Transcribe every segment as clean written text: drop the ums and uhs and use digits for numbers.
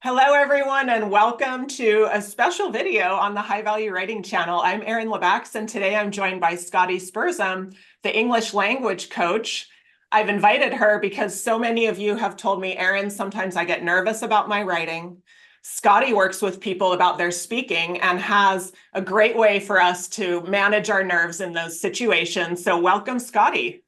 Hello, everyone, and welcome to a special video on the High Value Writing channel. I'm Erin Lebax, and today I'm joined by Scottie Spurzem, the English language coach. I've invited her because so many of you have told me, Erin, sometimes I get nervous about my writing. Scottie works with people about their speaking and has a great way for us to manage our nerves in those situations. So welcome, Scottie.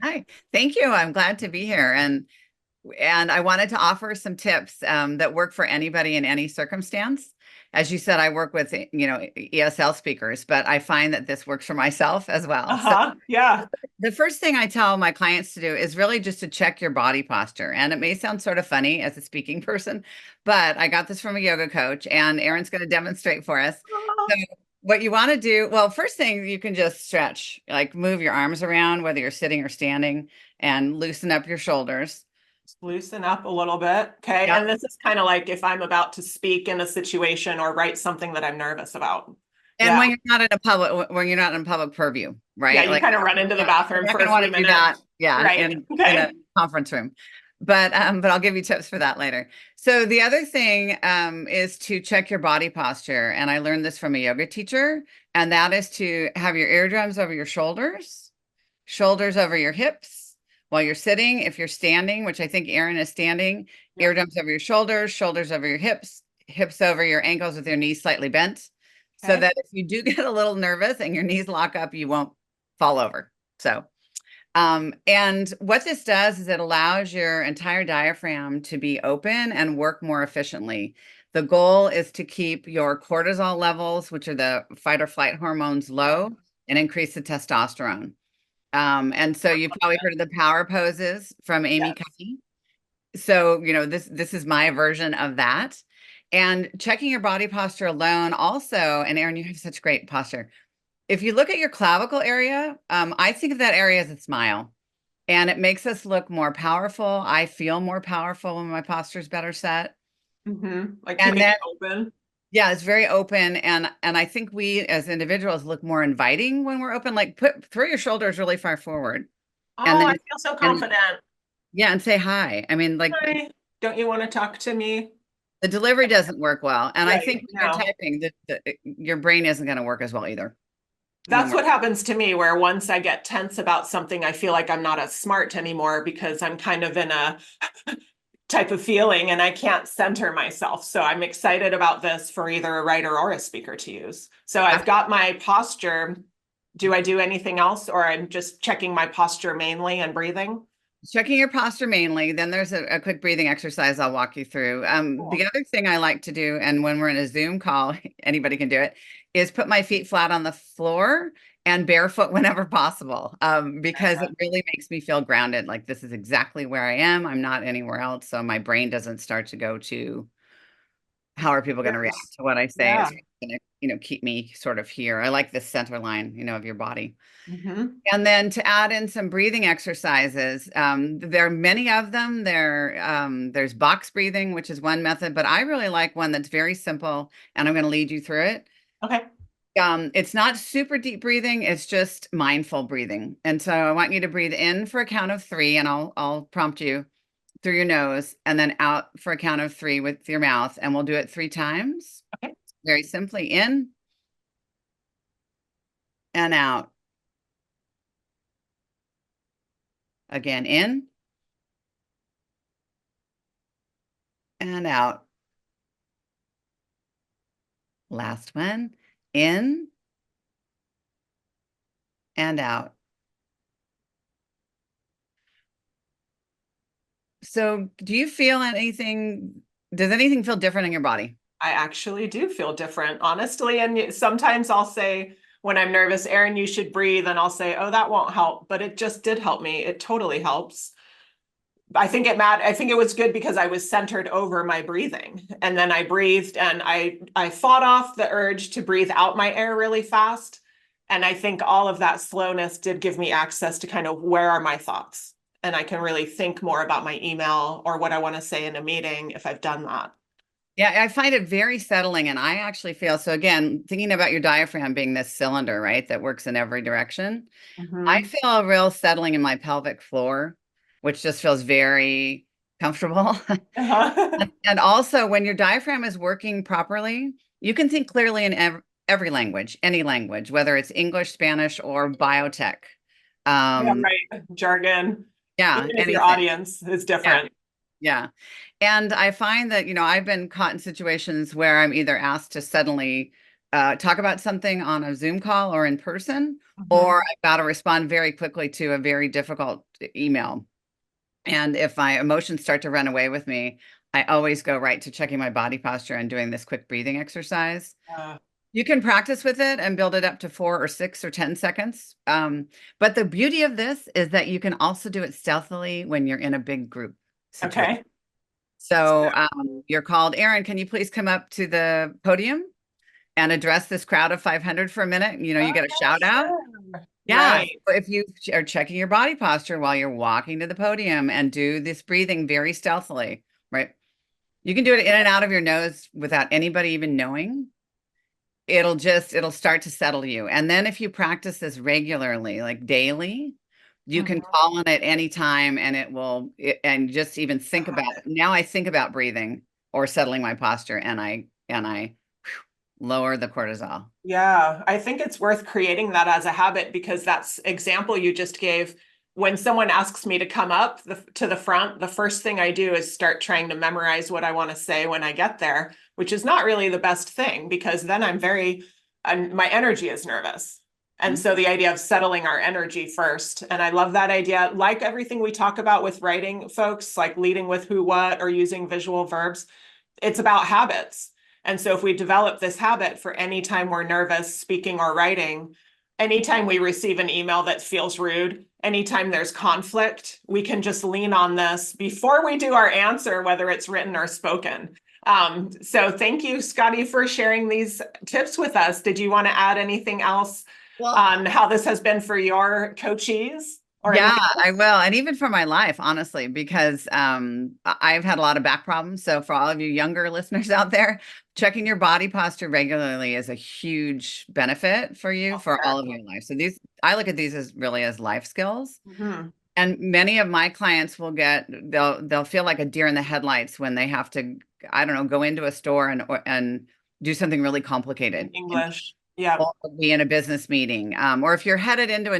Hi, thank you. I'm glad to be here. And I wanted to offer some tips that work for anybody in any circumstance. As you said, I work with, ESL speakers, but I find that this works for myself as well. So Yeah. the first thing I tell my clients to do is really just to check your body posture. And it may sound sort of funny as a speaking person, but I got this from a yoga coach, and Erin's going to demonstrate for us. So what you want to do, well, first thing, you can just stretch, like move your arms around, whether you're sitting or standing, and loosen up your shoulders. Just loosen up a little bit. Okay. Yep. And this is kind of like if I'm about to speak in a situation or write something that I'm nervous about. And Yeah. when you're not in public purview, Yeah. right? You Like, kind of run into the you're bathroom not for going a to want few to do that, minutes. yeah, Right. in a Okay. conference room. But I'll give you tips for that later. So the other thing is to check your body posture, and I learned this from a yoga teacher, and that is to have your eardrums over your shoulders, shoulders over your hips while you're sitting. If you're standing, which I think Erin is standing, Yeah. eardrums over your shoulders, shoulders over your hips, hips over your ankles with your knees slightly bent, so Okay. that if you do get a little nervous and your knees lock up, you won't fall over. So, and what this does is it allows your entire diaphragm to be open and work more efficiently. The goal is to keep your cortisol levels, which are the fight or flight hormones, low and increase the testosterone. And so you've probably heard of the power poses from Amy Yes. Cuddy. So, this is my version of that. And checking your body posture alone also, and Erin, you have such great posture. If you look at your clavicle area, I think of that area as a smile, and it makes us look more powerful. I feel more powerful when my posture is better set. Like And keeping then, it open. yeah, it's very open, and I think we as individuals look more inviting when we're open. Like throw your shoulders really far forward, and Oh, I then feel so and confident. yeah, and say hi. I mean, like Hi. Don't you want to talk to me? the delivery doesn't work well, and I Right. think when you're No. typing, your brain isn't going to work as well either. When That's we're what happens to me, where once I get tense about something, I feel like I'm not as smart anymore because I'm kind of in a type of feeling and I can't center myself. So I'm excited about this for either a writer or a speaker to use. So I've got my posture. Do I do anything else, or I'm just checking my posture mainly and breathing? checking your posture mainly, then there's a quick breathing exercise I'll walk you through. The Cool. other thing I like to do, and when we're in a Zoom call, anybody can do it, is put my feet flat on the floor and barefoot whenever possible, because it really makes me feel grounded. Like this is exactly where I am. I'm not anywhere else. So my brain doesn't start to go to how are people going to react Yes. to what I say? Yeah. It's going to, keep me sort of here. I like this center line, of your body. Hmm. And then to add in some breathing exercises, there are many of them. There's box breathing, which is one method, but I really like one that's very simple, and I'm going to lead you through it. Okay. It's not super deep breathing; it's just mindful breathing. And so I want you to breathe in for a count of three, and I'll prompt you through your nose, and then out for a count of three with your mouth, and we'll do it 3 times. Okay. Very simply, in and out. Again, in and out. Last one, in and out. So, do you feel anything? Does anything feel different in your body? I actually do feel different, honestly. And sometimes I'll say, when I'm nervous, Erin, you should breathe. And I'll say, oh, that won't help. But it just did help me. It totally helps. I think it was good because I was centered over my breathing. And then I breathed and I fought off the urge to breathe out my air really fast. And I think all of that slowness did give me access to kind of where are my thoughts. And I can really think more about my email or what I want to say in a meeting if I've done that. Yeah, I find it very settling. And I actually feel so, again, thinking about your diaphragm being this cylinder, right, that works in every direction. I Mm-hmm. feel a real settling in my pelvic floor, which just feels very comfortable. Uh-huh. And also, when your diaphragm is working properly, you can think clearly in every language, any language, whether it's English, Spanish, or biotech. Yeah, Um, right. Jargon, yeah, even if your anything. audience is Yeah, different. yeah. And I find that, I've been caught in situations where I'm either asked to suddenly talk about something on a Zoom call or in person, or Mhm. I've got to respond very quickly to a very difficult email. And if my emotions start to run away with me, I always go right to checking my body posture and doing this quick breathing exercise. Uh, You can practice with it and build it up to 4 or 6 or 10 seconds. But the beauty of this is that you can also do it stealthily when you're in a big group situation. okay. So you're called, Aaron, can you please come up to the podium and address this crowd of 500 for a minute? You Oh, get a yeah, shout out. sure. Yeah. Right. So if you are checking your body posture while you're walking to the podium and do this breathing very stealthily, right? You can do it in and out of your nose without anybody even knowing. It'll start to settle you. And then if you practice this regularly, like daily, you can Mhm. call on it anytime and and just even think Uh-huh. about it. Now I think about breathing or settling my posture and I lower the cortisol. Yeah, I think it's worth creating that as a habit because that's example you just gave. When someone asks me to come up to the front, the first thing I do is start trying to memorize what I want to say when I get there, which is not really the best thing because then my energy is nervous. And Mhm. so the idea of settling our energy first. And I love that idea. Like everything we talk about with writing, folks, like leading with who, what, or using visual verbs, it's about habits. And so if we develop this habit for any time we're nervous speaking or writing, anytime we receive an email that feels rude, anytime there's conflict, we can just lean on this before we do our answer, whether it's written or spoken. So thank you, Scottie, for sharing these tips with us. Did you want to add anything else Well, on how this has been for your coachees or yeah, anything else? I will. And even for my life, honestly, because I've had a lot of back problems. So for all of you younger listeners out there, checking your body posture regularly is a huge benefit for you for all of your life. So I look at these as really as life skills. Mm-hmm. And many of my clients they'll feel like a deer in the headlights when they have to, I don't know, go into a store and do something really In complicated. English. Yeah, Or be in a business meeting. Or if you're headed into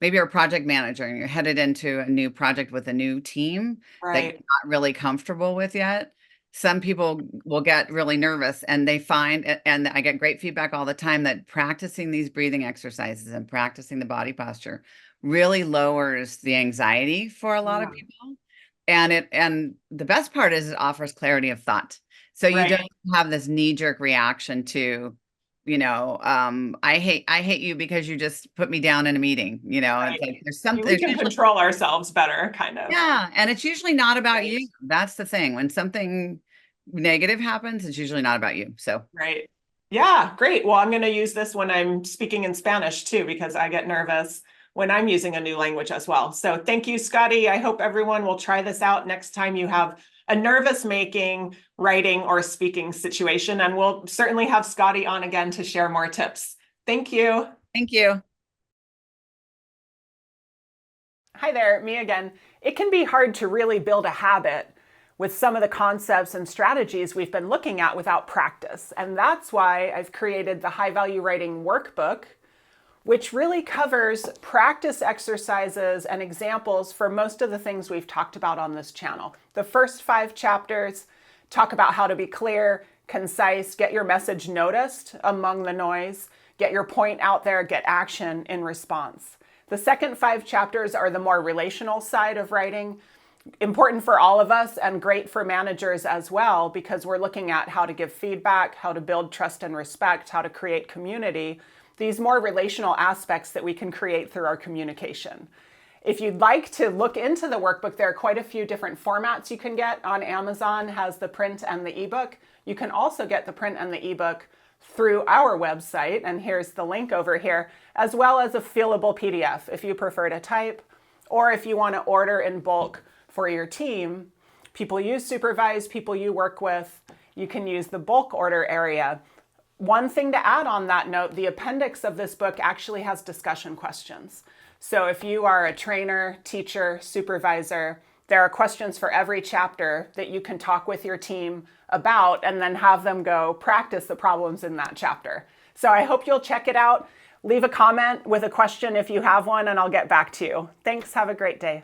maybe you're a project manager and you're headed into a new project with a new team that you're right. not really comfortable with yet. Some people will get really nervous and and I get great feedback all the time that practicing these breathing exercises and practicing the body posture really lowers the anxiety for a lot of Yeah, people. And the best part is it offers clarity of thought. So you don't right. have this knee-jerk reaction to I hate you because you just put me down in a meeting. It's Right. like We can control ourselves better, kind of. yeah, and it's usually not about Right. you. That's the thing. When something negative happens, it's usually not about you. So Right. Yeah, great. Well, I'm going to use this when I'm speaking in Spanish too, because I get nervous when I'm using a new language as well. So thank you, Scottie. I hope everyone will try this out next time you have a nervous making, writing, or speaking situation. And we'll certainly have Scottie on again to share more tips. Thank you. thank you. Hi there, me again. It can be hard to really build a habit with some of the concepts and strategies we've been looking at without practice. And that's why I've created the High Value Writing Workbook, which really covers practice exercises and examples for most of the things we've talked about on this channel. The first 5 chapters talk about how to be clear, concise, get your message noticed among the noise, get your point out there, get action in response. The second 5 chapters are the more relational side of writing, important for all of us and great for managers as well, because we're looking at how to give feedback, how to build trust and respect, how to create community, these more relational aspects that we can create through our communication. If you'd like to look into the workbook, there are quite a few different formats you can get. On Amazon has the print and the ebook. You can also get the print and the ebook through our website, and here's the link over here, as well as a fillable PDF if you prefer to type, or if you want to order in bulk for your team, people you supervise, people you work with, you can use the bulk order area. One thing to add on that note, the appendix of this book actually has discussion questions. So if you are a trainer, teacher, supervisor, there are questions for every chapter that you can talk with your team about and then have them go practice the problems in that chapter. So I hope you'll check it out. Leave a comment with a question if you have one, and I'll get back to you. Thanks. Have a great day.